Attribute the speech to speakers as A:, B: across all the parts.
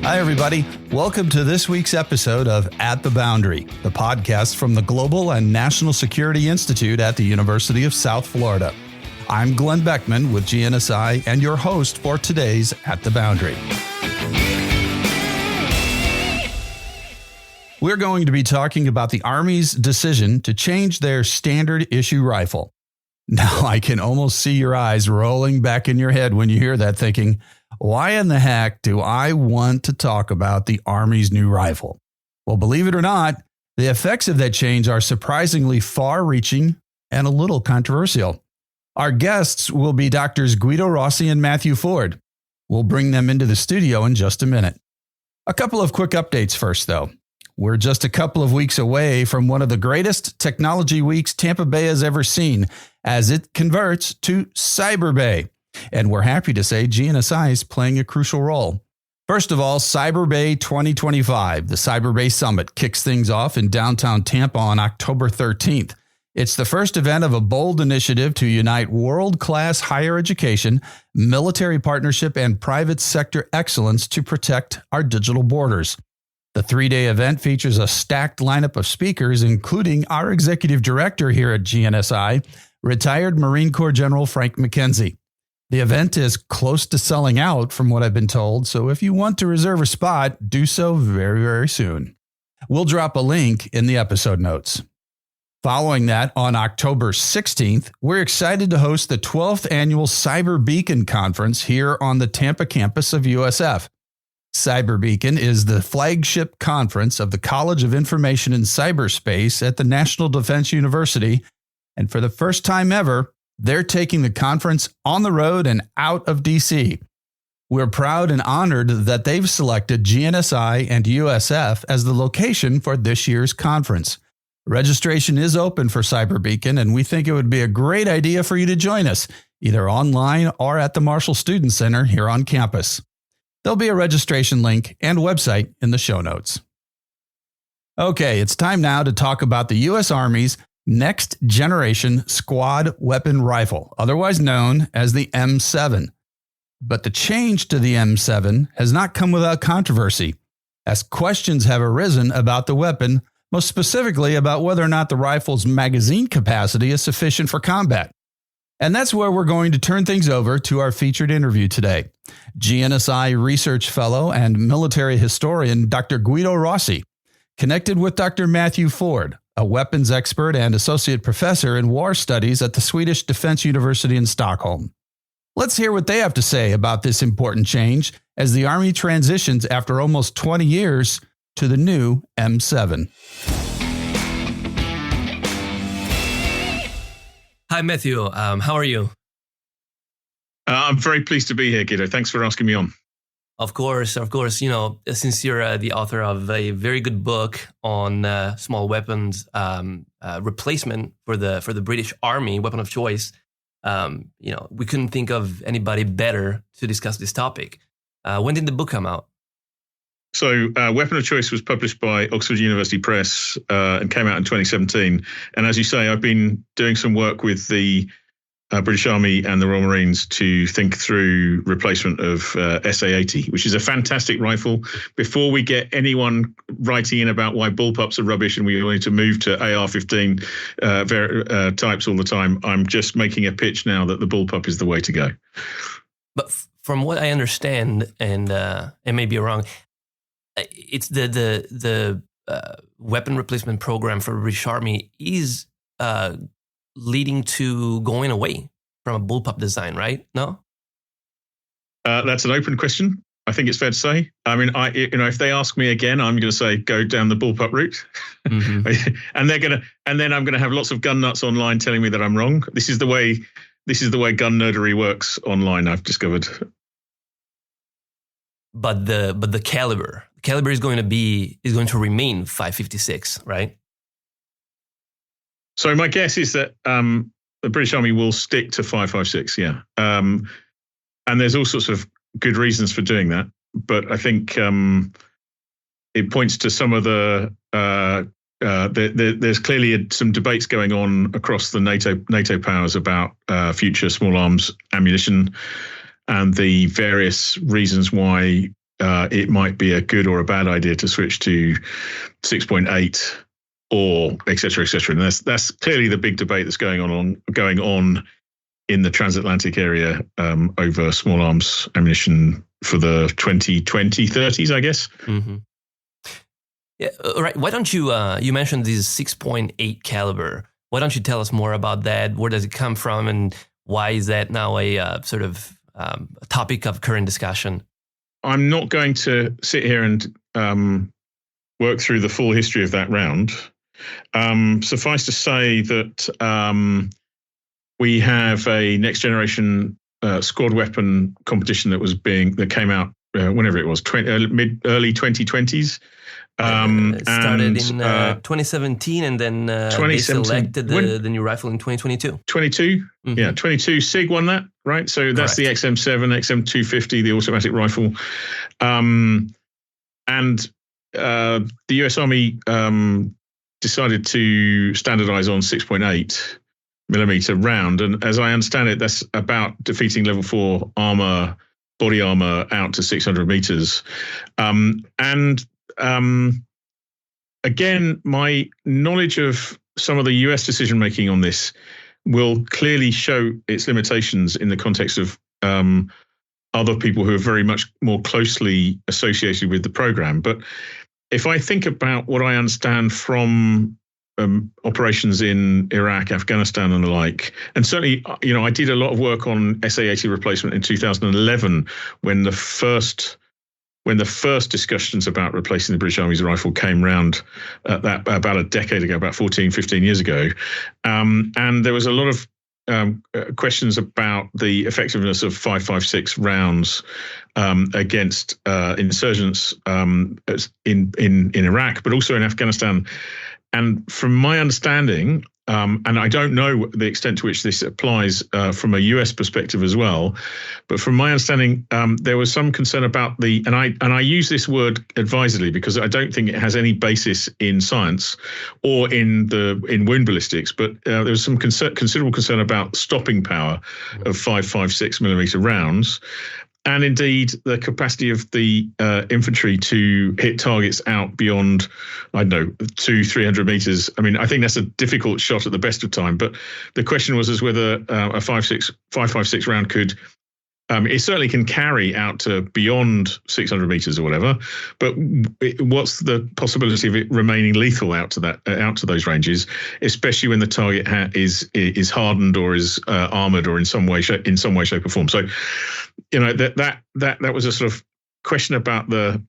A: Hi, everybody. Welcome to this week's episode of At the Boundary, the podcast from the Global and National Security Institute at the University of South Florida. I'm Glenn Beckman with GNSI and your host for today's At the Boundary. We're going to be talking about the Army's decision to change their standard issue rifle. Now, I can almost see your eyes rolling back in your head when you hear that, thinking, why in the heck do I want to talk about the Army's new rifle? Well, believe it or not, the effects of that change are surprisingly far-reaching and a little controversial. Our guests will be Drs. Guido Rossi and Matthew Ford. We'll bring them into the studio in just a minute. A couple of quick updates first, though. We're just a couple of weeks away from one of the greatest technology weeks Tampa Bay has ever seen, as it converts to Cyber Bay. And we're happy to say GNSI is playing a crucial role. First of all, Cyber Bay 2025, the Cyber Bay Summit, kicks things off in downtown Tampa on October 13th. It's the first event of a bold initiative to unite world-class higher education, military partnership, and private sector excellence to protect our digital borders. The three-day event features a stacked lineup of speakers, including our executive director here at GNSI, retired Marine Corps General Frank McKenzie. The event is close to selling out from what I've been told, so if you want to reserve a spot, do so very, very soon. We'll drop a link in the episode notes. Following that, on October 16th, we're excited to host the 12th annual Cyber Beacon Conference here on the Tampa campus of USF. Cyber Beacon is the flagship conference of the College of Information and Cyberspace at the National Defense University, and for the first time ever, they're taking the conference on the road and out of D.C. We're proud and honored that they've selected GNSI and USF as the location for this year's conference. Registration is open for Cyber Beacon, and we think it would be a great idea for you to join us, either online or at the Marshall Student Center here on campus. There'll be a registration link and website in the show notes. Okay, it's time now to talk about the U.S. Army's next generation squad weapon rifle, otherwise known as the M7. But the change to the M7 has not come without controversy, as questions have arisen about the weapon, most specifically about whether or not the rifle's magazine capacity is sufficient for combat. And that's where we're going to turn things over to our featured interview today. GNSI research fellow and military historian Dr. Guido Rossi, connected with Dr. Matthew Ford, a weapons expert and associate professor in war studies at the Swedish Defense University in Stockholm. Let's hear what they have to say about this important change as the Army transitions after almost 20 years to the new M7.
B: Hi, Matthew. How are you?
C: I'm very pleased to be here, Guido. Thanks for asking me on.
B: Of course. You know, since you're the author of a very good book on small weapons replacement for the British Army, weapon of choice, we couldn't think of anybody better to discuss this topic. When did the book come out?
C: So Weapon of Choice was published by Oxford University Press and came out in 2017. And as you say, I've been doing some work with the British Army and the Royal Marines to think through replacement of SA-80, which is a fantastic rifle. Before we get anyone writing in about why bullpups are rubbish and we need to move to AR-15 types all the time, I'm just making a pitch now that the bullpup is the way to go.
B: But from what I understand, and it may be wrong, it's the weapon replacement program for the British Army is leading to going away from a bullpup design, right? No?
C: That's an open question. I think it's fair to say. I mean, if they ask me again, I'm going to say go down the bullpup route, mm-hmm. and then I'm going to have lots of gun nuts online telling me that I'm wrong. This is the way gun nerdery works online, I've discovered.
B: But the caliber is going to remain 5.56, right?
C: So my guess is that the British Army will stick to 5.56, yeah. And there's all sorts of good reasons for doing that, but I think it points to some of there's clearly some debates going on across the NATO powers about future small arms ammunition and the various reasons why it might be a good or a bad idea to switch to 6.8 or et cetera, et cetera. And that's clearly the big debate that's going on in the transatlantic area over small arms ammunition for the 2030s, I guess.
B: Mm-hmm. Yeah, right. Why don't you, you mentioned this 6.8 caliber. Why don't you tell us more about that? Where does it come from? And why is that now a sort of topic of current discussion?
C: I'm not going to sit here and work through the full history of that round. Suffice to say that we have a next generation squad weapon competition that came out whenever it was, early 2020s.
B: It started in 2017, and then they selected the new rifle in 2022.
C: 22? Mm-hmm. Yeah, 22. SIG won that, right? So that's the XM7, XM250, the automatic rifle. And the US Army decided to standardize on 6.8 millimeter round. And as I understand it, that's about defeating level 4 body armor out to 600 meters. Again, my knowledge of some of the US decision making on this will clearly show its limitations in the context of other people who are very much more closely associated with the program. But if I think about what I understand from operations in Iraq, Afghanistan, and the like, and certainly, I did a lot of work on SA-80 replacement in 2011 when the first discussions about replacing the British Army's rifle came round about a decade ago, about 14, 15 years ago. And there was a lot of questions about the effectiveness of 5.56 rounds against insurgents in Iraq, but also in Afghanistan. And from my understanding, and I don't know the extent to which this applies from a US perspective as well, but from my understanding, there was some concern about and I use this word advisedly because I don't think it has any basis in science or in wound ballistics, but there was some considerable concern about stopping power of 5.56 millimeter rounds. And indeed, the capacity of the infantry to hit targets out beyond, 200-300 meters. I mean, I think that's a difficult shot at the best of time. But the question was as whether a 5.56 round could. It certainly can carry out to beyond 600 meters or whatever. But what's the possibility of it remaining lethal out to those ranges, especially when the target is hardened or is armored or in some way, shape or form? So, that was a sort of question about the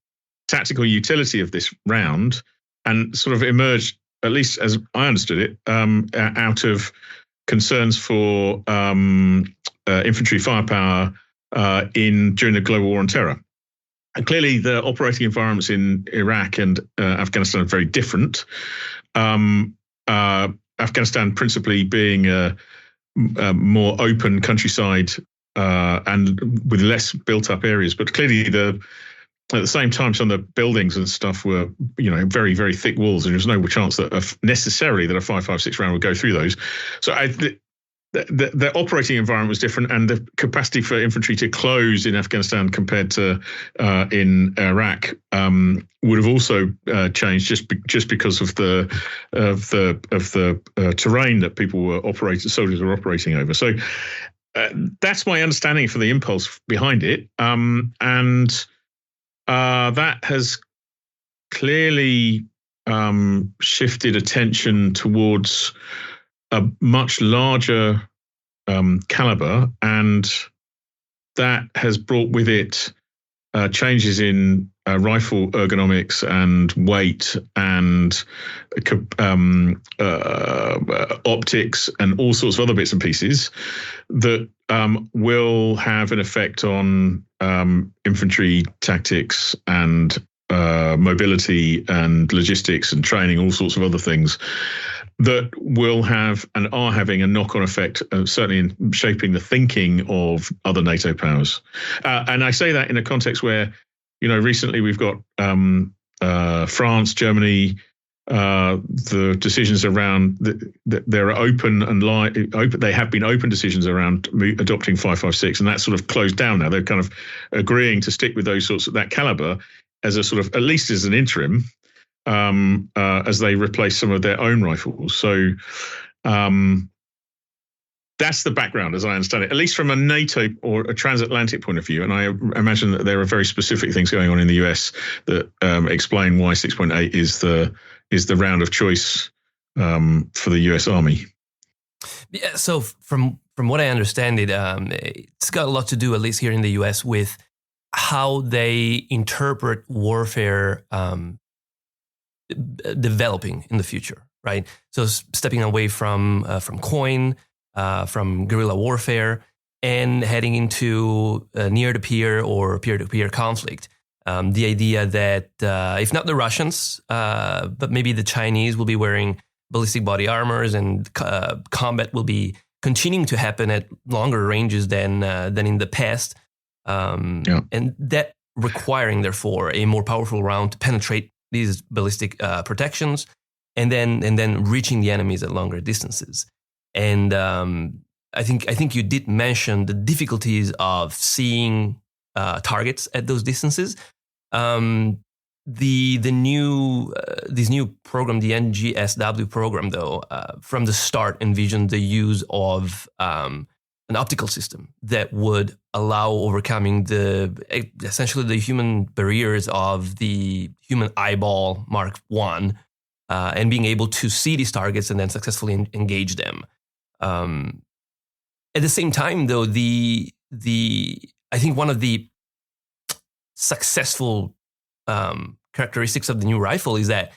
C: tactical utility of this round, and sort of emerged, at least as I understood it, out of concerns for infantry firepower during the global war on terror. And clearly the operating environments in Iraq and Afghanistan are very different. Afghanistan principally being a more open countryside and with less built up areas, but clearly at the same time, some of the buildings and stuff were, very, very thick walls, and there's no chance that necessarily that a 5.56 round would go through those. So the operating environment was different, and the capacity for infantry to close in Afghanistan compared to in Iraq would have also changed just because of the terrain that soldiers were operating over. So that's my understanding for the impulse behind it, and that has clearly shifted attention towards a much larger caliber, and that has brought with it changes in rifle ergonomics and weight and optics and all sorts of other bits and pieces that will have an effect on infantry tactics and mobility and logistics and training, all sorts of other things that will have and are having a knock-on effect, certainly in shaping the thinking of other NATO powers. And I say that in a context where, recently we've got France, Germany, the decisions around there are they have been open decisions around adopting 556, and that's sort of closed down now. They're kind of agreeing to stick with those sorts of that caliber as a sort of, at least as an interim, as they replace some of their own rifles. So that's the background, as I understand it, at least from a NATO or a transatlantic point of view. And I imagine that there are very specific things going on in the US that explain why 6.8 is the round of choice for the US Army.
B: Yeah, so from what I understand it's got a lot to do, at least here in the US, with how they interpret warfare developing in the future, right? So stepping away from coin, from guerrilla warfare, and heading into near-to-peer or peer-to-peer conflict. The idea that if not the Russians, but maybe the Chinese will be wearing ballistic body armors, and combat will be continuing to happen at longer ranges than in the past, and that requiring therefore a more powerful round to penetrate these ballistic protections, and then reaching the enemies at longer distances. And I think you did mention the difficulties of seeing targets at those distances. This new program, the NGSW program, though, from the start envisioned the use of an optical system that would allow overcoming essentially the human barriers of the human eyeball Mark I, and being able to see these targets and then successfully engage them. At the same time, though, I think one of the successful characteristics of the new rifle is that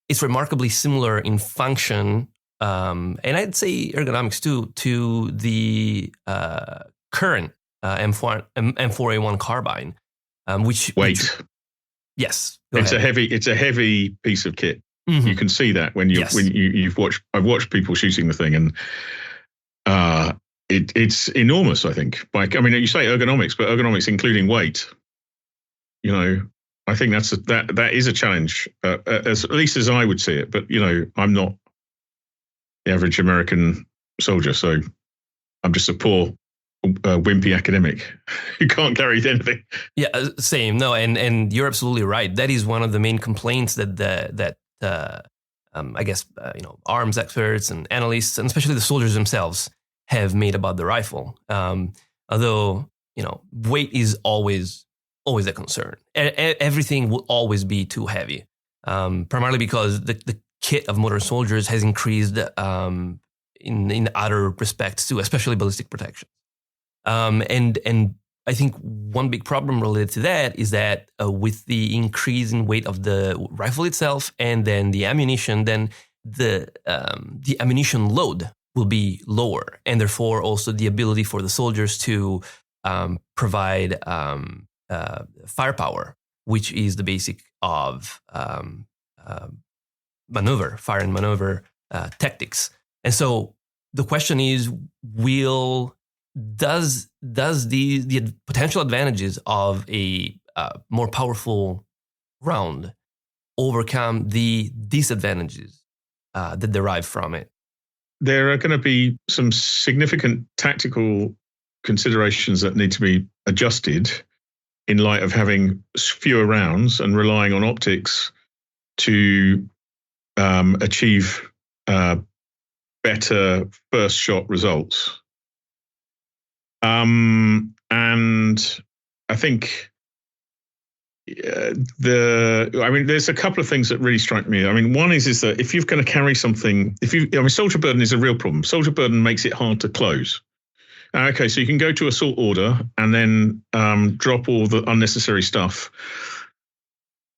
B: it's remarkably similar in function, and I'd say ergonomics too, to the current M4A1 carbine, which
C: weight.
B: Yes,
C: it's a heavy piece of kit. Mm-hmm. You can see that when I've watched people shooting the thing, and it's enormous. I think. You say ergonomics, but ergonomics including weight. I think that is a challenge, at least as I would see it. But I'm not the average American soldier, so I'm just a poor, wimpy academic who can't carry anything.
B: Yeah, same. No, and you're absolutely right. That is one of the main complaints that I guess arms experts and analysts, and especially the soldiers themselves, have made about the rifle. Although weight is always a concern. Everything will always be too heavy, primarily because the kit of modern soldiers has increased in other respects too, especially ballistic protection. And I think one big problem related to that is that with the increase in weight of the rifle itself and then the ammunition, then the ammunition load will be lower, and therefore also the ability for the soldiers to provide firepower, which is the basic of fire and maneuver tactics. And so the question is, does the potential advantages of a more powerful round overcome the disadvantages that derive from it?
C: There are going to be some significant tactical considerations that need to be adjusted in light of having fewer rounds and relying on optics to achieve better first shot results. And I think there's a couple of things that really strike me. One is that if you're going to carry something, soldier burden is a real problem. Soldier burden makes it hard to close. Okay, so you can go to assault order and then drop all the unnecessary stuff.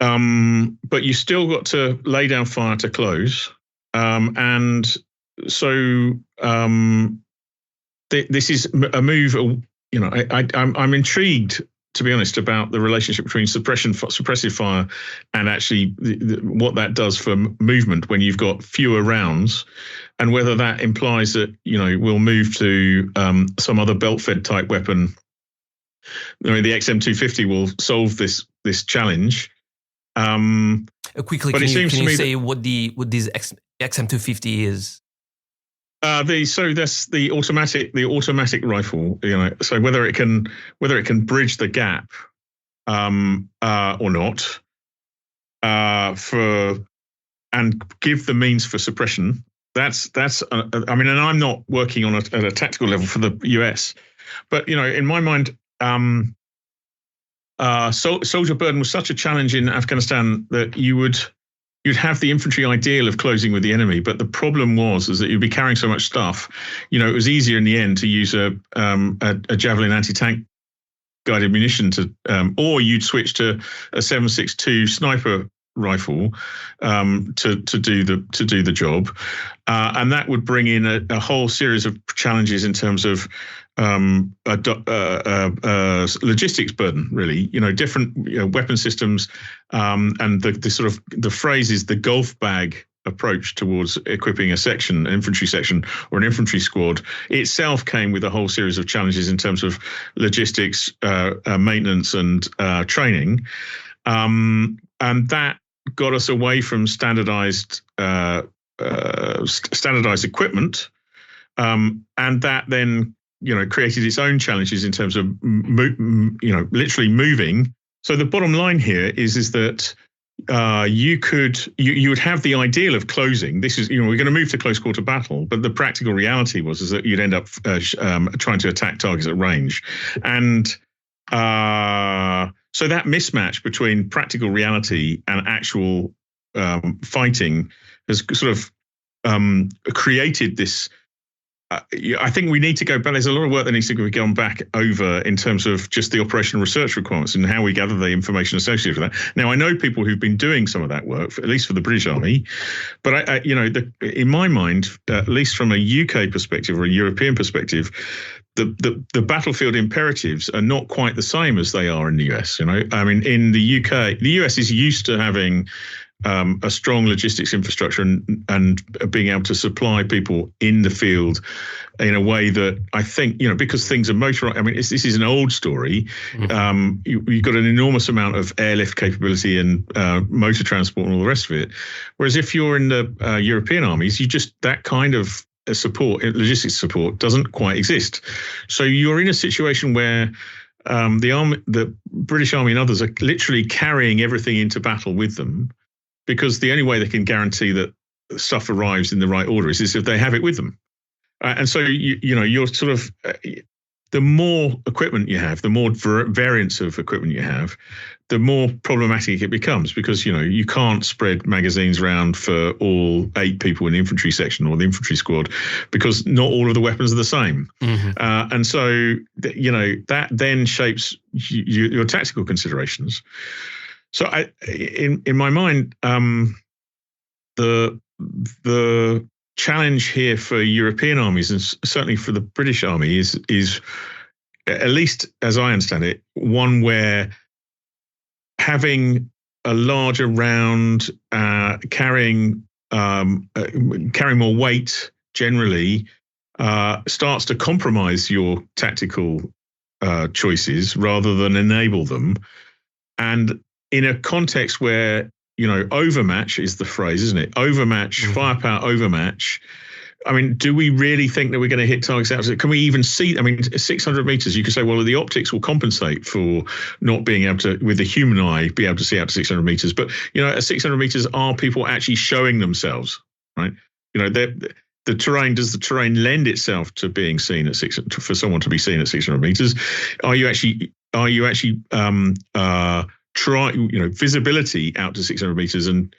C: But you still got to lay down fire to close. And so this is a move, I'm intrigued, to be honest, about the relationship between suppressive fire and actually what that does for movement when you've got fewer rounds, and whether that implies that, we'll move to some other belt-fed type weapon. The XM250 will solve this challenge.
B: Quickly, can you say what this XM250 is?
C: So that's the automatic rifle. So whether it can bridge the gap or not, and give the means for suppression. That's. And I'm not working on at a tactical level for the US, but in my mind, soldier burden was such a challenge in Afghanistan that you'd have the infantry ideal of closing with the enemy, but the problem is that you'd be carrying so much stuff. It was easier in the end to use a Javelin anti-tank guided munition or you'd switch to a 7.62 sniper rifle to do the job, and that would bring in a whole series of challenges in terms of logistics burden, really. Different weapon systems, and the sort of the phrase is the golf bag approach towards equipping an infantry section or an infantry squad itself came with a whole series of challenges in terms of logistics, maintenance, and training, and that got us away from standardized equipment, and that then created its own challenges in terms of literally moving. So the bottom line here is that you would have the ideal of closing. This is we're going to move to close quarter battle, but the practical reality was that you'd end up trying to attack targets at range, and so that mismatch between practical reality and actual fighting has sort of created this. I think we need to go back. There's a lot of work that needs to be gone back over in terms of just the operational research requirements and how we gather the information associated with that. Now, I know people who've been doing some of that work, at least for the British Army, but in my mind, at least from a UK perspective or a European perspective, the battlefield imperatives are not quite the same as they are in the US. In the UK, the US is used to having a strong logistics infrastructure and being able to supply people in the field in a way that I think, because things are motorized. This is an old story. Mm-hmm. You've got an enormous amount of airlift capability and motor transport and all the rest of it. Whereas if you're in the European armies, that kind of logistics support doesn't quite exist. So you're in a situation where the British Army and others are literally carrying everything into battle with them, because the only way they can guarantee that stuff arrives in the right order is if they have it with them. And so, you're sort of, the more equipment you have, the more variants of equipment you have, the more problematic it becomes, because, you can't spread magazines around for all 8 people in the infantry section or the infantry squad, because not all of the weapons are the same. Mm-hmm. And so, that then shapes your tactical considerations. So, in my mind, the challenge here for European armies, and certainly for the British Army, is at least as I understand it, one where having a larger round, carrying more weight generally, starts to compromise your tactical choices rather than enable them, and in a context where, overmatch is the phrase, isn't it? Overmatch, mm-hmm. Firepower overmatch. Do we really think that we're going to hit targets out? Can we even see? 600 meters, you could say, well, the optics will compensate for not being able to, with the human eye, be able to see out to 600 meters. But, at 600 meters, are people actually showing themselves, right? The terrain, does the terrain lend itself to being seen at for someone to be seen at 600 meters? Are you actually visibility out to 600 meters, and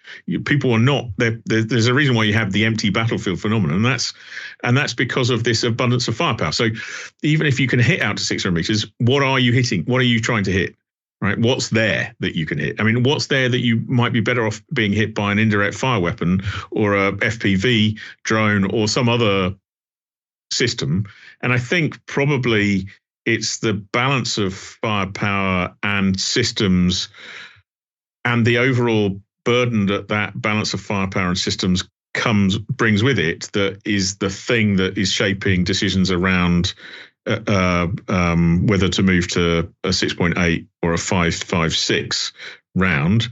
C: people are not there. There's a reason why you have the empty battlefield phenomenon, and that's because of this abundance of firepower. So even if you can hit out to 600 meters, what are you hitting? What are you trying to hit? Right? What's there that you can hit? What's there that you might be better off being hit by an indirect fire weapon or a FPV drone or some other system? And I think probably it's the balance of firepower and systems and the overall burden that balance of firepower and systems brings with it that is the thing that is shaping decisions around whether to move to a 6.8 or a 5.56 round.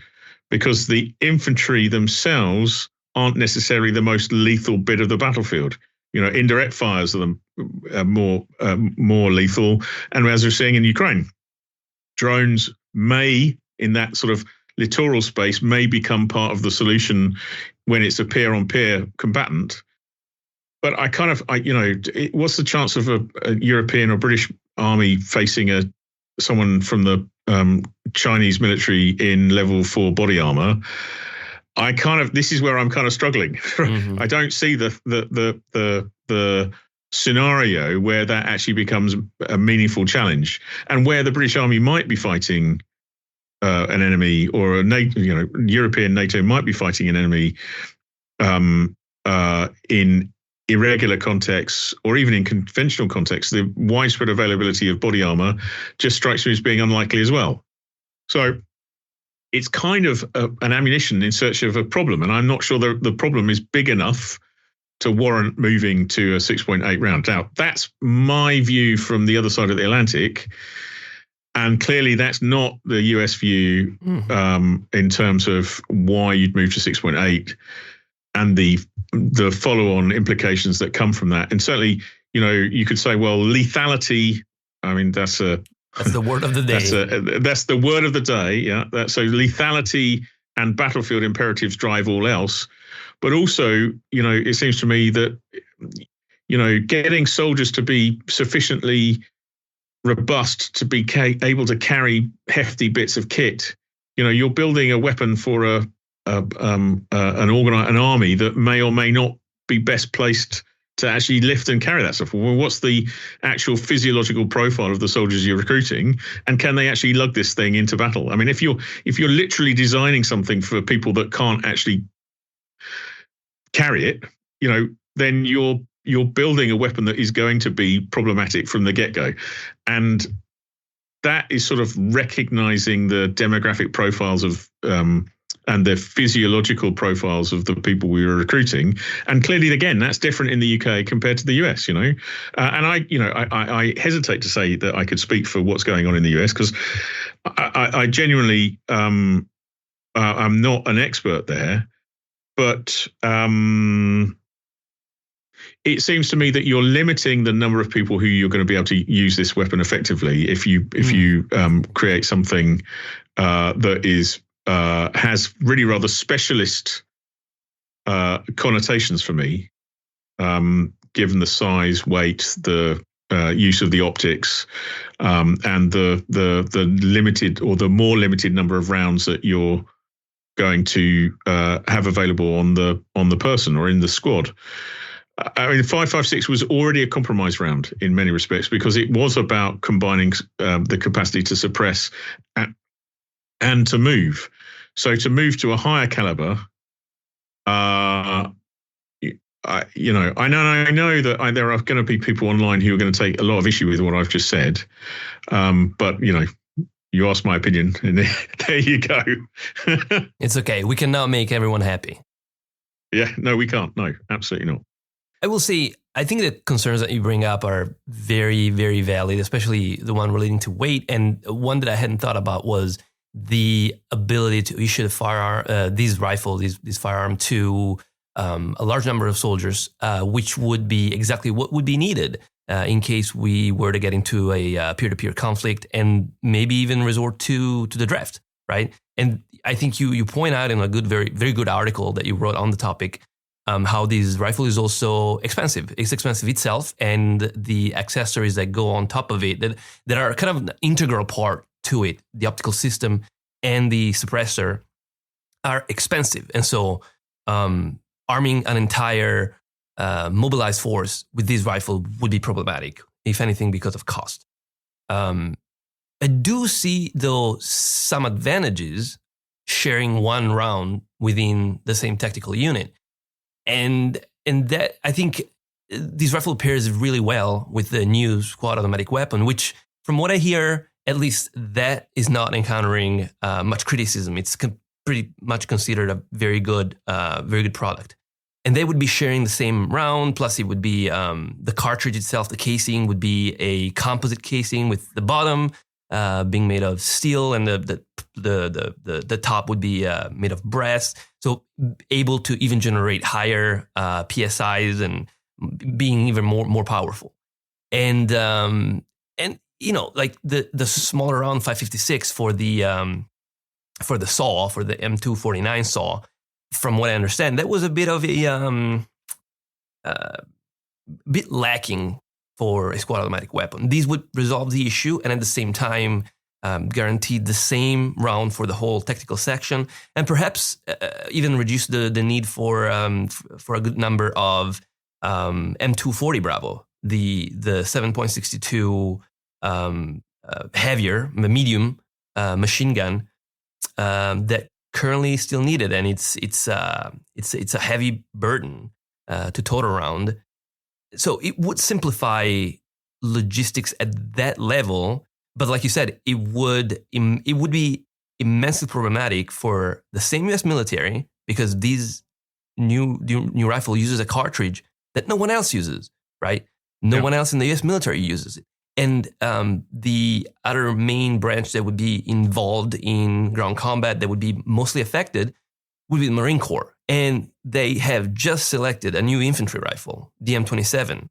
C: because the infantry themselves aren't necessarily the most lethal bit of the battlefield. Indirect fires are the more lethal. And as we're seeing in Ukraine, drones may, in that sort of littoral space, may become part of the solution when it's a peer-on-peer combatant. But what's the chance of a European or British army facing someone from the Chinese military in level 4 body armor? This is where I'm kind of struggling. Mm-hmm. I don't see the scenario where that actually becomes a meaningful challenge, and where the British Army might be fighting an enemy, or European NATO might be fighting an enemy in irregular contexts, or even in conventional contexts. The widespread availability of body armor just strikes me as being unlikely as well. So it's kind of an ammunition in search of a problem, and I'm not sure the problem is big enough to warrant moving to a 6.8 round. Now, that's my view from the other side of the Atlantic, and clearly that's not the US view in terms of why you'd move to 6.8 and the follow-on implications that come from that. And certainly, you could say, well, lethality, I mean, that's the
B: word of the day.
C: That's the word of the day. Yeah. So lethality and battlefield imperatives drive all else. But also, it seems to me that, getting soldiers to be sufficiently robust to be able to carry hefty bits of kit, you're building a weapon for an army that may or may not be best placed to actually lift and carry that stuff. Well, what's the actual physiological profile of the soldiers you're recruiting, and can they actually lug this thing into battle? I mean, if you're literally designing something for people that can't actually carry it, then you're building a weapon that is going to be problematic from the get-go. And that is sort of recognizing the demographic profiles of and the physiological profiles of the people we were recruiting. And clearly, again, that's different in the UK compared to the US, and I hesitate to say that I could speak for what's going on in the US, because I genuinely I'm not an expert there, but it seems to me that you're limiting the number of people who you're going to be able to use this weapon effectively if you create something that is has really rather specialist connotations for me, given the size, weight, the use of the optics, and the limited, or the more limited number of rounds that you're going to have available on the person or in the squad. I mean, 5.56 was already a compromise round in many respects, because it was about combining the capacity to suppress and to move. So to move to a higher caliber, I know that there are going to be people online who are going to take a lot of issue with what I've just said, but you asked my opinion, and there you go.
B: It's okay. We can now make everyone happy.
C: Yeah, no, we can't. No, absolutely not.
B: I will say, I think the concerns that you bring up are very, very valid, especially the one relating to weight. And one that I hadn't thought about was the ability to issue the firearm, these rifles, this firearm to a large number of soldiers, which would be exactly what would be needed in case we were to get into a peer-to-peer conflict, and maybe even resort to the draft, right? And I think you point out in a very, very good article that you wrote on the topic, how this rifle is also expensive. It's expensive itself, and the accessories that go on top of it that are kind of an integral part to it, the optical system and the suppressor, are expensive. And so arming an entire mobilized force with this rifle would be problematic, if anything, because of cost. I do see, though, some advantages sharing one round within the same tactical unit. And that, I think this rifle pairs really well with the new squad automatic weapon, which, from what I hear, at least that is not encountering much criticism. It's pretty much considered a very good product. And they would be sharing the same round, plus it would be the cartridge itself, the casing would be a composite casing with the bottom being made of steel, and the top would be made of brass. So able to even generate higher PSIs and being even more powerful. And like the smaller round 556 for the saw, for the M249 saw, from what I understand, that was a bit of a bit lacking for a squad automatic weapon. These would resolve the issue and at the same time guaranteed the same round for the whole tactical section, and perhaps even reduce the need for a good number of M240 Bravo, the 7.62 heavier, medium machine gun that currently still needed, and it's a heavy burden to tote around. So it would simplify logistics at that level, but like you said, it would be immensely problematic for the same U.S. military, because these new rifle uses a cartridge that no one else uses, right? No one else in the U.S. military uses it. And the other main branch that would be involved in ground combat that would be mostly affected would be the Marine Corps. And they have just selected a new infantry rifle, the M27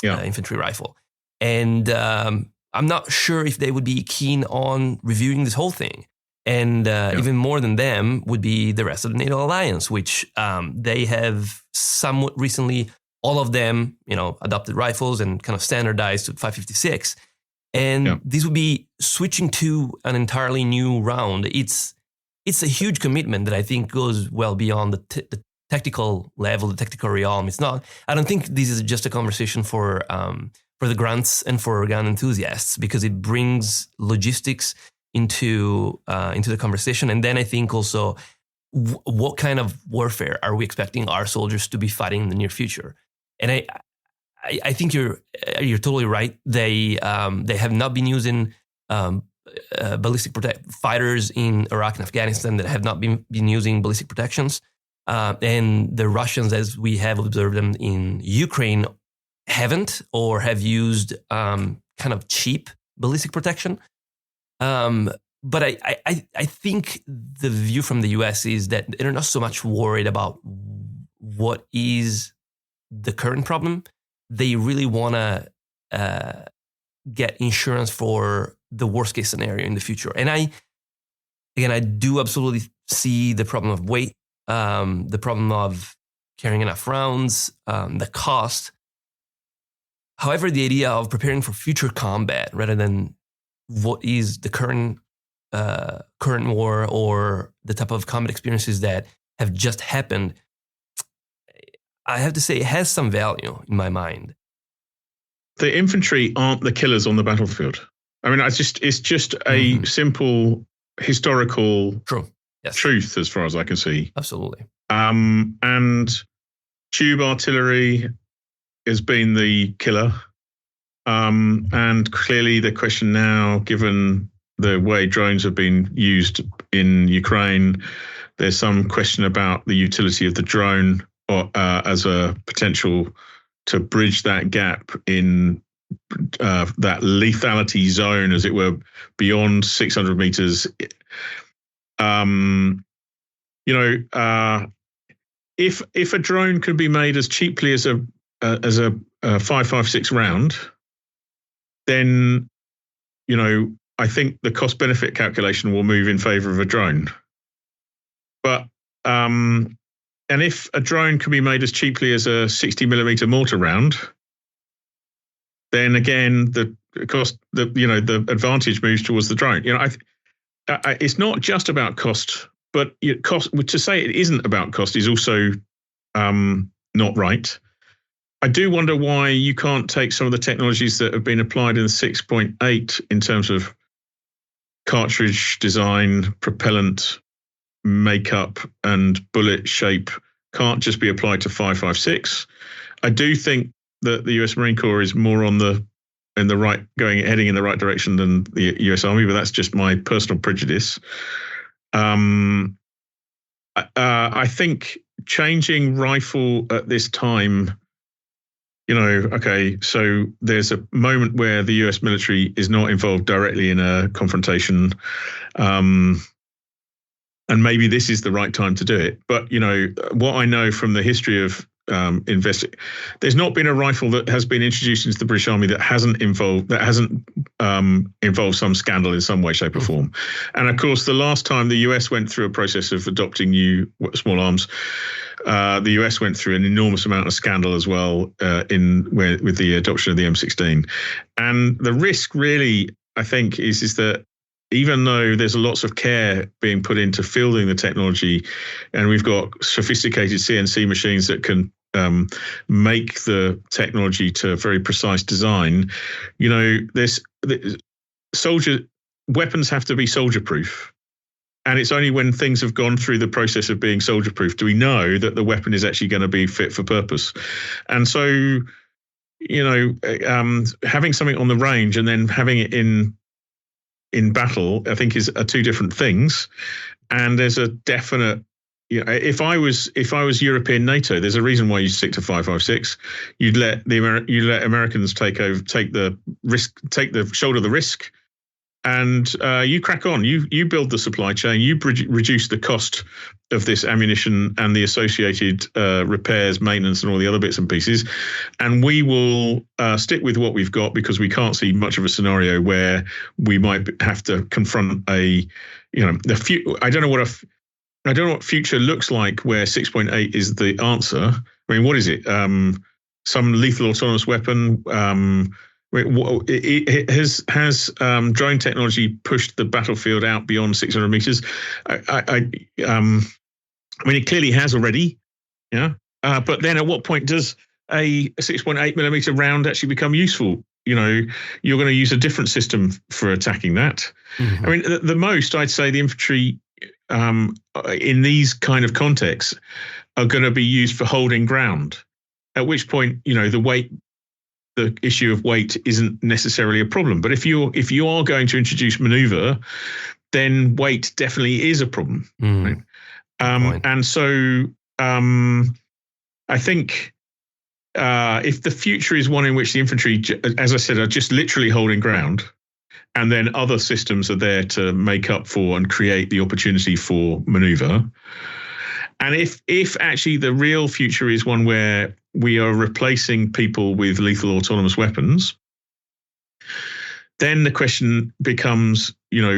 B: infantry rifle. And I'm not sure if they would be keen on reviewing this whole thing. And even more than them would be the rest of the NATO alliance, which they have somewhat recently, all of them, adopted rifles and kind of standardized to 556. And this would be switching to an entirely new round. It's a huge commitment that I think goes well beyond the tactical level, the tactical realm. It's not. I don't think this is just a conversation for the grunts and for gun enthusiasts, because it brings logistics into the conversation. And then I think also, what kind of warfare are we expecting our soldiers to be fighting in the near future? And I think you're totally right. They have not been using ballistic fighters in Iraq and Afghanistan that have not been using ballistic protections. And the Russians, as we have observed them in Ukraine, haven't, or have used kind of cheap ballistic protection. But I think the view from the US is that they're not so much worried about what is the current problem. They really want to get insurance for the worst case scenario in the future. And I do absolutely see the problem of weight, the problem of carrying enough rounds, the cost. However, the idea of preparing for future combat rather than what is the current war or the type of combat experiences that have just happened, I have to say it has some value in my mind.
C: The infantry aren't the killers on the battlefield. I mean, it's just a simple historical truth as far as I can see.
B: Absolutely.
C: And tube artillery has been the killer. And clearly the question now, given the way drones have been used in Ukraine, there's some question about the utility of the drone or as a potential to bridge that gap in that lethality zone, as it were, beyond 600 meters. If a drone could be made as cheaply as a 5.56 round, then I think the cost benefit calculation will move in favor of a drone. But and if a drone can be made as cheaply as a 60 millimeter mortar round, then again the advantage moves towards the drone. It's not just about cost, but cost. To say it isn't about cost is also not right. I do wonder why you can't take some of the technologies that have been applied in the 6.8 in terms of cartridge design, propellant, makeup, and bullet shape can't just be applied to 5.56. I do think that the US Marine Corps is more heading in the right direction than the US Army, but that's just my personal prejudice. I think changing rifle at this time okay, so there's a moment where the US military is not involved directly in a confrontation. And maybe this is the right time to do it. But, what I know from the history of there's not been a rifle that has been introduced into the British Army that hasn't involved some scandal in some way, shape, or form. And of course, the last time the US went through a process of adopting new small arms, the US went through an enormous amount of scandal as well with the adoption of the M16. And the risk really, I think, is that even though there's lots of care being put into fielding the technology, and we've got sophisticated CNC machines that can make the technology to very precise design, weapons have to be soldier proof. And it's only when things have gone through the process of being soldier proof do we know that the weapon is actually going to be fit for purpose. And so, having something on the range and then having it in battle, I think are two different things. And there's a definite, if I was European NATO, there's a reason why you stick to 5.56. You'd let Americans take the shoulder the risk, and you crack on. You build the supply chain. You reduce the cost of this ammunition and the associated repairs, maintenance, and all the other bits and pieces. And we will stick with what we've got, because we can't see much of a scenario where we might have to confront I don't know what future looks like where 6.8 is the answer. I mean, what is it? Some lethal autonomous weapon? Has drone technology pushed the battlefield out beyond 600 meters? I mean, it clearly has already. Yeah. But then at what point does a 6.8 millimeter round actually become useful? You're going to use a different system for attacking that. Mm-hmm. I mean, the most I'd say the infantry in these kind of contexts are going to be used for holding ground, at which point, the issue of weight isn't necessarily a problem. But if you are going to introduce maneuver, then weight definitely is a problem. Right? And so I think if the future is one in which the infantry, as I said, are just literally holding ground, and then other systems are there to make up for and create the opportunity for maneuver. And if actually the real future is one where we are replacing people with lethal autonomous weapons, then the question becomes,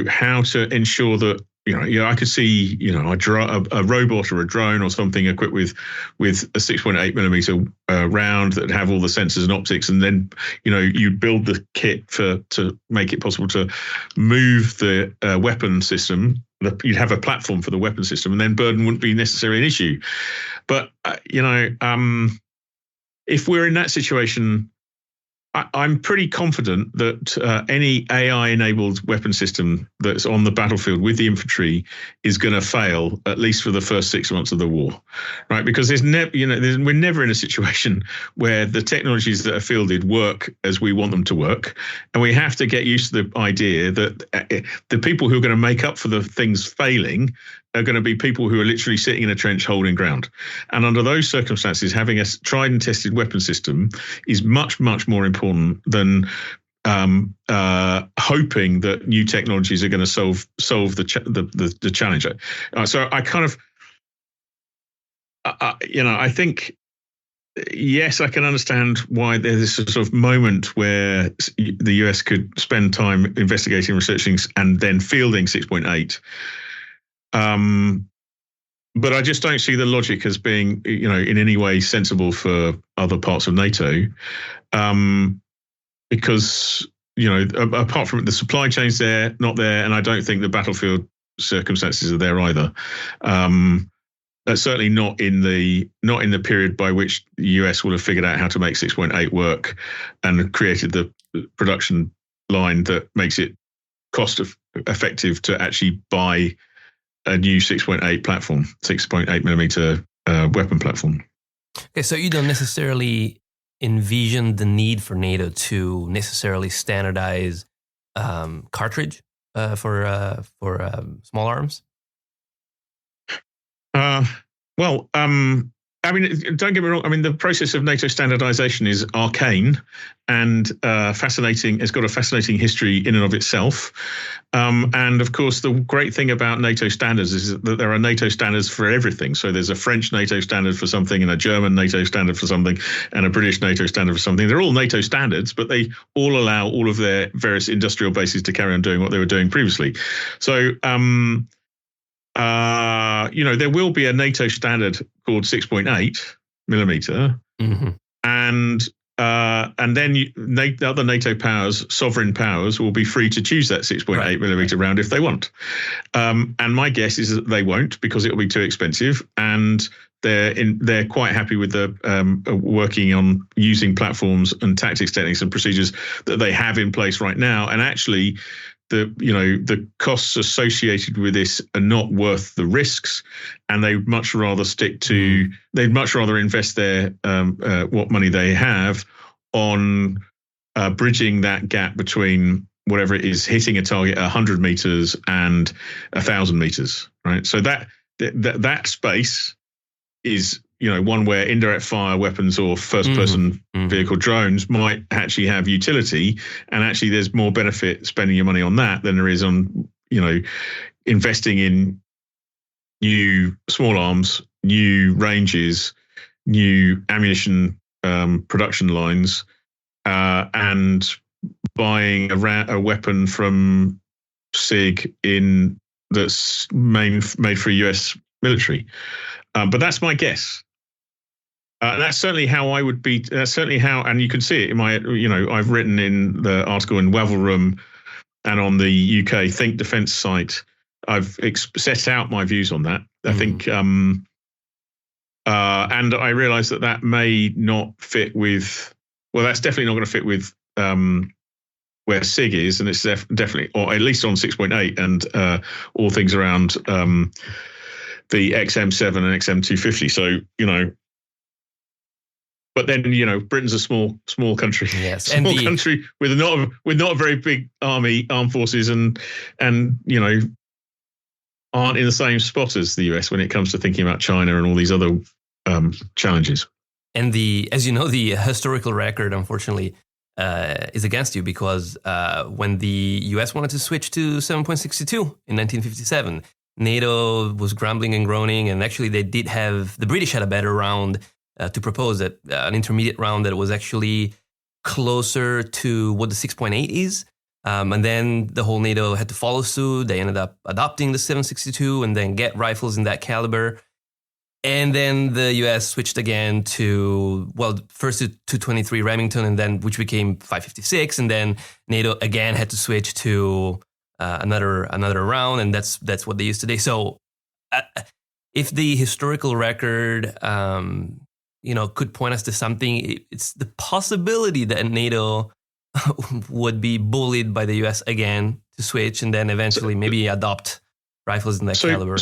C: how to ensure that, I could see, a robot or a drone or something equipped with a 6.8 millimeter round that have all the sensors and optics, and then, you build the kit to make it possible to move the weapon system. You'd have a platform for the weapon system, and then burden wouldn't be necessarily an issue. But, if we're in that situation, I'm pretty confident that any AI-enabled weapon system that's on the battlefield with the infantry is going to fail, at least for the first 6 months of the war, right? Because we're never in a situation where the technologies that are fielded work as we want them to work, and we have to get used to the idea that the people who are going to make up for the things failing are going to be people who are literally sitting in a trench holding ground. And under those circumstances, having a tried and tested weapon system is much, much more important than hoping that new technologies are going to solve the challenge. So I kind of, I think, yes, I can understand why there's this sort of moment where the US could spend time investigating, researching, and then fielding 6.8. But I just don't see the logic as being, in any way sensible for other parts of NATO, because, apart from the supply chains there, not there, and I don't think the battlefield circumstances are there either. Certainly not in the period by which the US will have figured out how to make 6.8 work and created the production line that makes it cost effective to actually buy a new 6.8 platform, 6.8 millimeter weapon platform.
B: Okay, so you don't necessarily envision the need for NATO to necessarily standardize cartridge for small arms?
C: I mean, don't get me wrong. I mean, the process of NATO standardization is arcane and fascinating. It's got a fascinating history in and of itself. And of course, the great thing about NATO standards is that there are NATO standards for everything. So there's a French NATO standard for something, and a German NATO standard for something, and a British NATO standard for something. They're all NATO standards, but they all allow all of their various industrial bases to carry on doing what they were doing previously. So, there will be a NATO standard called 6.8 millimeter, and then the other NATO powers, sovereign powers, will be free to choose that 6.8 millimeter round if they want. And my guess is that they won't, because it will be too expensive, and they're quite happy with the working on using platforms and tactics, techniques, and procedures that they have in place right now. And actually, the costs associated with this are not worth the risks, and they'd much rather invest their what money they have on bridging that gap between whatever it is, hitting a target at 100 meters and 1,000 meters, right? So that space is one where indirect fire weapons or first-person vehicle drones might actually have utility, and actually there's more benefit spending your money on that than there is on, investing in new small arms, new ranges, new ammunition production lines, and buying a weapon from SIG that's made for US military. But that's my guess. That's certainly how I would be. That's certainly how, and you can see it in my, I've written in the article in Wavell Room and on the UK Think Defence site. I've set out my views on that. I think, and I realise that may not fit with. Well, that's definitely not going to fit with where SIG is, and it's definitely, or at least on 6.8 and all things around the XM7 and XM250. So But then, Britain's a small country, country with not a very big armed forces, and aren't in the same spot as the US when it comes to thinking about China and all these other challenges. And
B: the historical record, unfortunately, is against you, because when the US wanted to switch to 7.62 in 1957, NATO was grumbling and groaning, and actually the British had a better round to propose, an intermediate round that was actually closer to what the 6.8 is. And then the whole NATO had to follow suit. They ended up adopting the 7.62 and then get rifles in that caliber. And then the US switched again to, first to 223 Remington, and then which became 5.56. And then NATO again had to switch to another round, and that's what they use today. So if the historical record could point us to something, it's the possibility that NATO would be bullied by the US again to switch, and then eventually maybe adopt rifles in that caliber.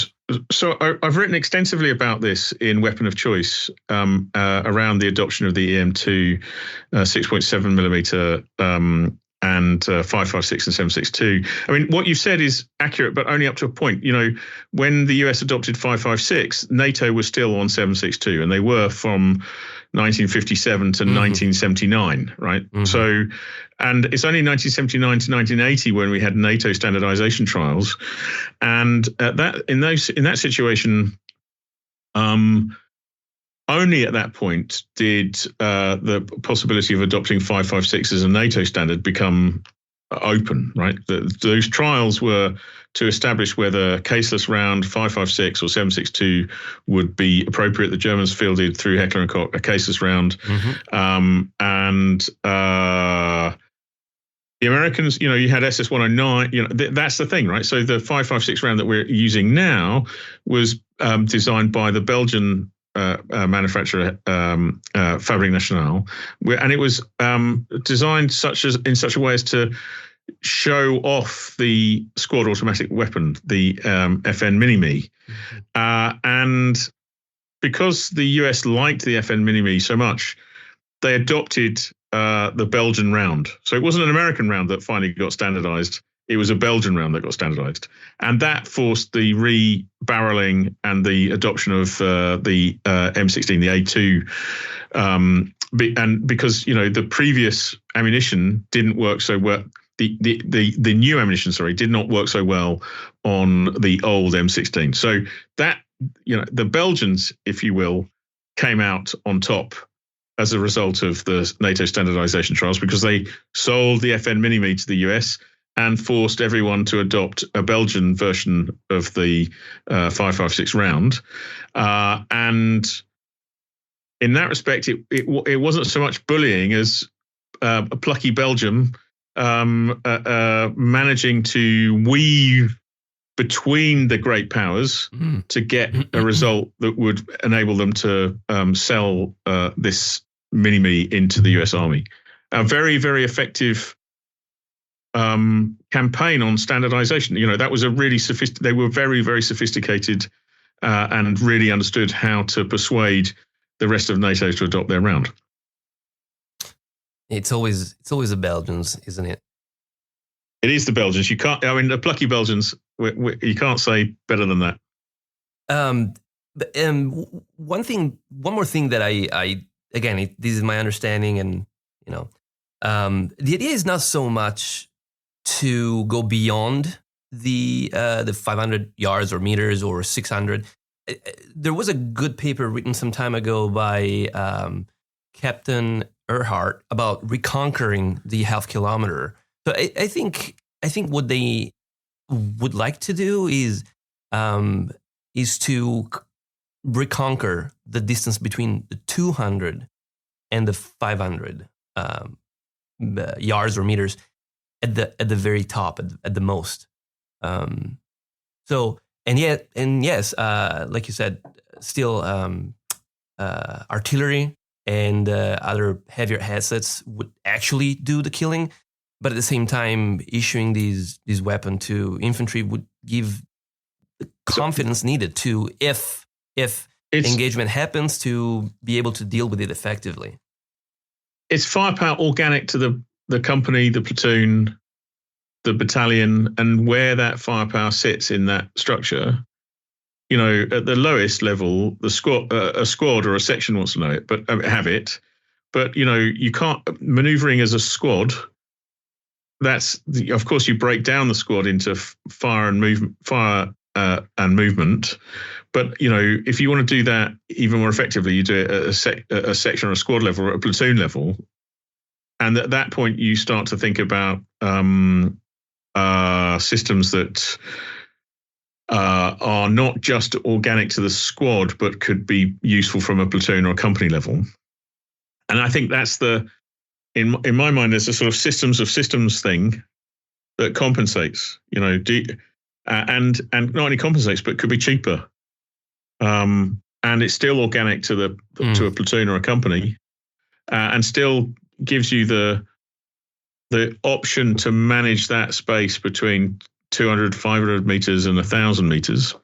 C: So I've written extensively about this in Weapon of Choice around the adoption of the EM2 6.7 millimeter and 5.56 and 7.62. I mean, what you've said is accurate, but only up to a point. When the US adopted 5.56, NATO was still on 7.62, and they were from 1957 to 1979, right? So, and it's only 1979 to 1980 when we had NATO standardization trials, and in that situation, only at that point did the possibility of adopting 5.56 as a NATO standard become open, right? Those trials were to establish whether caseless round 5.56 or 7.62 would be appropriate. The Germans fielded through Heckler and Koch a caseless round. And the Americans, you had SS-109, that's the thing, right? So the 5.56 round that we're using now was designed by the Belgian manufacturer Fabrique Nationale, and it was designed in such a way as to show off the squad automatic weapon, the FN Mini-Me, and because the US liked the FN Mini-Me so much, they adopted the Belgian round. So it wasn't an American round that finally got standardized. It was a Belgian round that got standardized. And that forced the re-barreling and the adoption of the M16, the A2. And because, the previous ammunition didn't work so well, the new ammunition, did not work so well on the old M16. So that, the Belgians, if you will, came out on top as a result of the NATO standardization trials, because they sold the FN Mini-Me to the US and forced everyone to adopt a Belgian version of the 5.56 round. And in that respect, it wasn't so much bullying as a plucky Belgium managing to weave between the great powers to get a result that would enable them to sell this Mini-Me into the US Army. A very, very effective campaign on standardization. That was a really they were very, very sophisticated and really understood how to persuade the rest of NATO to adopt their round.
B: It's always the Belgians, isn't it?
C: It is the Belgians. You can't. The plucky Belgians. You can't say better than that.
B: One more thing that I again, this is my understanding, and the idea is not so much to go beyond the 500 yards or meters or 600. There was a good paper written some time ago by Captain Earhart about reconquering the half kilometer. So I think what they would like to do is to reconquer the distance between the 200 and the 500 yards or meters at the very top, at the most. Yes, like you said, still artillery and other heavier assets would actually do the killing. But at the same time, issuing these weapons to infantry would give the confidence needed to, if engagement happens, to be able to deal with it effectively.
C: It's firepower organic to the company, the platoon, the battalion, and where that firepower sits in that structure. At the lowest level, the squad, a squad or a section wants to know it, but have it. But you can't maneuvering as a squad. Of course, you break down the squad into fire and movement. But if you want to do that even more effectively, you do it at a section or a squad level or a platoon level. And at that point, you start to think about systems that are not just organic to the squad, but could be useful from a platoon or a company level. And I think that's in my mind, there's a sort of systems of systems thing that compensates, and not only compensates, but could be cheaper. And it's still organic to a platoon or a company, and still gives you the option to manage that space between 200, 500 meters and 1,000 meters,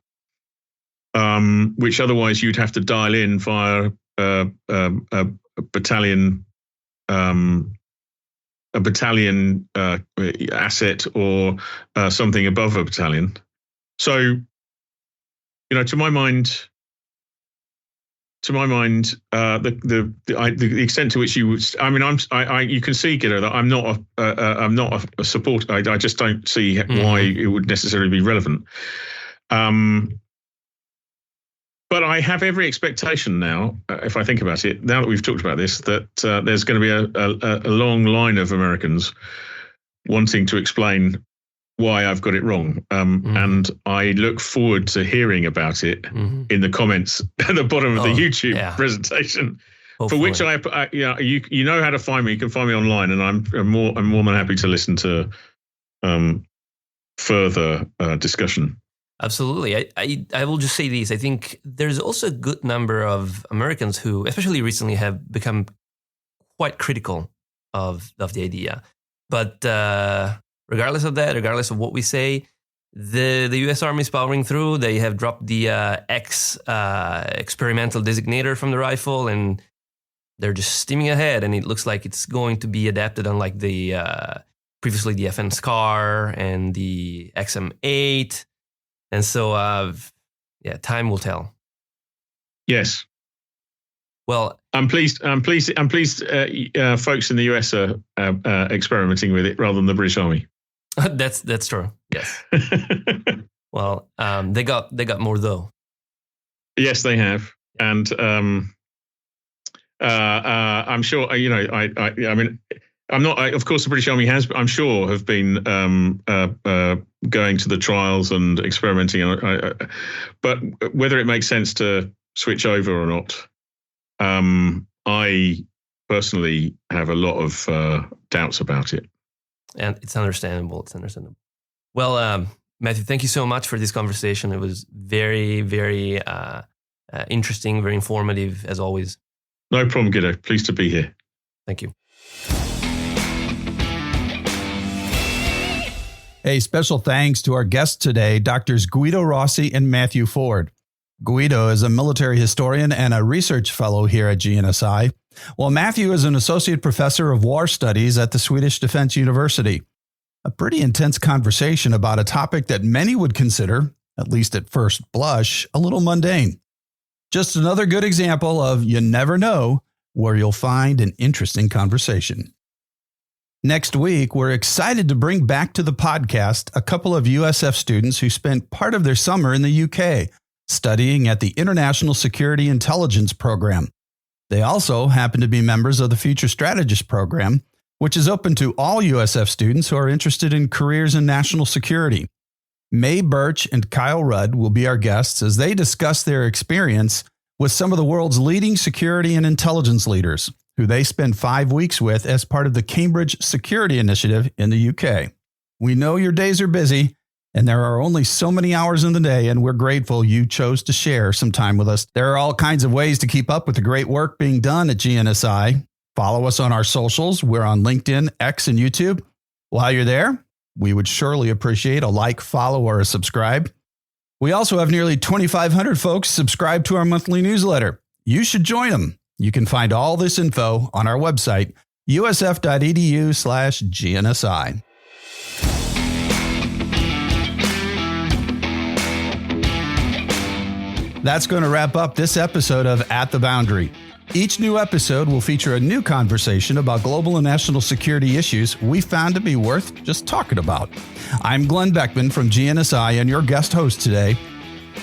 C: which otherwise you'd have to dial in via a battalion asset or something above a battalion. So, to my mind, the extent to which you would, you can see, Guido, that I'm not a supporter. I just don't see why it would necessarily be relevant. But I have every expectation now, if I think about it, now that we've talked about this, that there's going to be a long line of Americans wanting to explain why I've got it wrong. And I look forward to hearing about it in the comments at the bottom of the YouTube presentation. Hopefully. For which you know how to find me. You can find me online, and I'm more than happy to listen to further discussion.
B: Absolutely. I will just say this. I think there's also a good number of Americans who, especially recently, have become quite critical of the idea. But regardless of that, regardless of what we say, the U.S. Army is powering through. They have dropped the experimental designator from the rifle, and they're just steaming ahead. And it looks like it's going to be adapted, unlike the previously the FN SCAR and the XM8. And so, time will tell.
C: Yes.
B: Well,
C: I'm pleased. Folks in the US are experimenting with it rather than the British Army.
B: That's true. Yes. Well, they got more though.
C: Yes, they have, and I'm sure. I mean, I'm not. Of course, the British Army has. I'm sure have been going to the trials and experimenting. But whether it makes sense to switch over or not, I personally have a lot of doubts about it.
B: And it's understandable. Well, Matthew, thank you so much for this conversation. It was very, very interesting, very informative, as always.
C: No problem, Guido. Pleased to be here.
B: Thank you.
A: A special thanks to our guests today, Drs. Guido Rossi and Matthew Ford. Guido is a military historian and a research fellow here at GNSI, while Matthew is an associate professor of war studies at the Swedish Defense University. A pretty intense conversation about a topic that many would consider, at least at first blush, a little mundane. Just another good example of you never know where you'll find an interesting conversation. Next week, we're excited to bring back to the podcast a couple of USF students who spent part of their summer in the UK studying at the International Security Intelligence Program. They also happen to be members of the Future Strategist Program, which is open to all USF students who are interested in careers in national security. May Birch and Kyle Rudd will be our guests as they discuss their experience with some of the world's leading security and intelligence leaders, who they spend 5 weeks with as part of the Cambridge Security Initiative in the UK. We know your days are busy, and there are only so many hours in the day, and we're grateful you chose to share some time with us. There are all kinds of ways to keep up with the great work being done at GNSI. Follow us on our socials. We're on LinkedIn, X, and YouTube. While you're there, we would surely appreciate a like, follow, or a subscribe. We also have nearly 2,500 folks subscribed to our monthly newsletter. You should join them. You can find all this info on our website, usf.edu/GNSI. That's going to wrap up this episode of At the Boundary. Each new episode will feature a new conversation about global and national security issues we found to be worth just talking about. I'm Glenn Beckman from GNSI and your guest host today.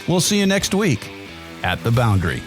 A: We'll see you next week at the Boundary.